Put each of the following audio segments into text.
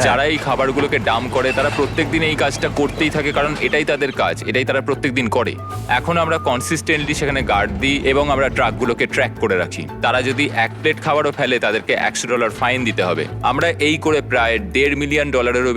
যারা এই খাবারগুলোকে ডাম্প করে তারা প্রত্যেকদিন এই কাজটা করতেই থাকে, কারণ এটাই তাদের কাজ, এটাই তারা প্রত্যেকদিন করে। এখন আমরা কনসিস্টেন্টলি সেখানে গার্ড দিই এবং আমরা ট্রাকগুলোকে ট্র্যাক করে রাখি। তারা যদি এক প্লেট খাবারও ফেলে তাদেরকে $100 ফাইন দিতে হবে। আমরা এই করে প্রায় $1.5 মিলিয়ন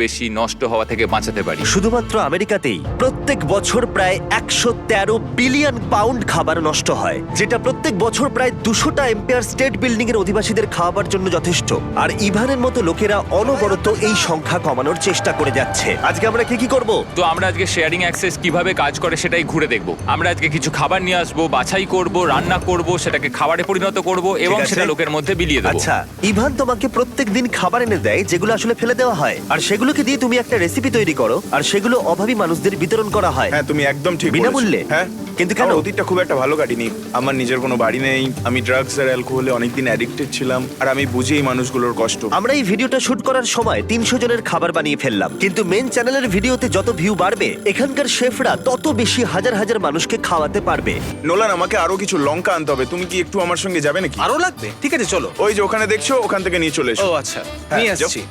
বেশি নষ্ট হওয়া থেকে বাঁচাতে পারি। শুধুমাত্র আমেরিকাতেই প্রত্যেক বছর প্রায় 113 বিলিয়ন পাউন্ড খাবার নষ্ট হয়, যেটা প্রত্যেক বছর প্রায় 200টা এম্পায়ার স্টেট বিল্ডিং এর অধিবাসীদের খাওয়াবার জন্য যথেষ্ট। আর ইভানের মতো লোকেরা অনবরত এই সংখ্যা কমানোর চেষ্টা করে যাচ্ছে। আজকে আমরা কি করব? তো আমরা আজকে শেয়ারিং অ্যাক্সেস কিভাবে কাজ করে সেটাই ঘুরে দেখব। আমরা আজকে কিছু খাবার নিয়ে আসবো, বাছাই করব, রান্না করব, সেটাকে খাবারে পরিণত করব এবং ঠিক আছে। সেটা লোকের মধ্যে বিলিয়ে দেবো। আচ্ছা, ইভান তোমাকে প্রত্যেকদিন খাবার এনে দেয় যেগুলো আসলে ফেলে দেওয়া হয়, আর সেগুলোকে দিয়ে তুমি একটা রেসিপি তৈরি করো, আর সেগুলো অভাবী মানুষদের বিতরণ করা হয়। হ্যাঁ, তুমি একদম ঠিক বলেছো। বিনামূল্যে? হ্যাঁ, কিন্তু কেন? আমার অতীতটা খুব একটা ভালো কাটেনি। আমার নিজের কোনো বাড়ি নেই, আমি ড্রাগস আর অ্যালকোহলে অনেকদিন অ্যাডিক্টেড ছিলাম, আর আমি বুঝি এই মানুষগুলোর কষ্ট। আমরা এই ভিডিওটা শুট করার সময় 300 জনের খাবার বানিয়ে ফেললাম, কিন্তু মেন চ্যানেলের ভিডিওতে যত ভিউ বাড়বে এখানকার শেফরা তত বেশি হাজার হাজার মানুষকে খাওয়াতে পারবে। নোলান, আমাকে আরো কিছু লঙ্কা আনতে হবে। তুমি কি একটু আমার সঙ্গে যাবে নাকি? আরো লাগবে? ঠিক আছে, চলো। ওই যে ওখানে দেখছো, ওখান থেকে নিয়ে চলে এসো। ও আচ্ছা, হ্যাঁ, নিয়ে যাও। আসছি।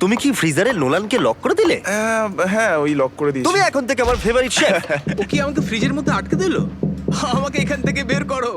তুমি কি ফ্রিজারে নোলানকে লক করে দিলে? হ্যাঁ, ওই লক করে দিয়েছি। তুমি এখন থেকে আমার ফেভারিট শেফ। ও কি আমাকে ফ্রিজের মধ্যে আটকে দিল? আমাকে এখান থেকে বের করো।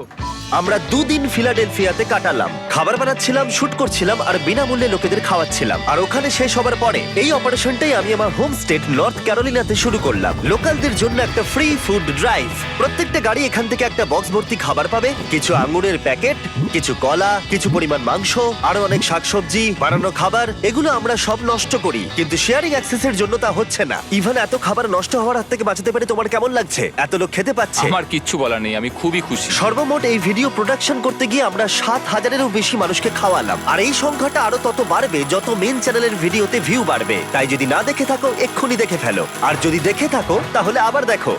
আমরা 2 দিন ফিলাডেলফিয়াতে কাটালাম, খাবার বানাচ্ছিলাম, শুট করছিলাম, আর বিনামূল্যে লোকেদের খাওয়াচ্ছিলাম। আর ওখানে শেষ হবার পরে এই অপারেশনটাই আমি আমার হোম স্টেট নর্থ ক্যারোলিনাতে শুরু করলাম। লোকালদের জন্য একটা ফ্রি ফুড ড্রাইভ। প্রত্যেকটা গাড়ি এখান থেকে একটা বক্স ভর্তি খাবার পাবে, কিছু আঙ্গুরের প্যাকেট, কিছু কলা, কিছু পরিমাণ মাংস, আরো অনেক শাকসবজি, বানানো খাবার। এগুলো আমরা সব নষ্ট করি, কিন্তু শেয়ারিং অ্যাক্সেসের জন্য তা হচ্ছে না। ইভান, এত খাবার নষ্ট হওয়ার হাত থেকে বাঁচাতে পারে তোমার কেমন লাগছে? এত লোক খেতে পাচ্ছে। আমার কিচ্ছু বলার নেই, আমি খুবই খুশি। সর্বমোট এই ভিডিও প্রোডাকশন করতে গিয়ে আমরা 7,000-এরও বেশি মানুষকে খাওয়ালাম, আর এই সংখ্যাটা আরো তত বাড়বে যত মেন চ্যানেলের ভিডিওতে ভিউ বাড়বে। তাই যদি না দেখে থাকো এক্ষুনি দেখে ফেলো, আর যদি দেখে থাকো তাহলে আবার দেখো।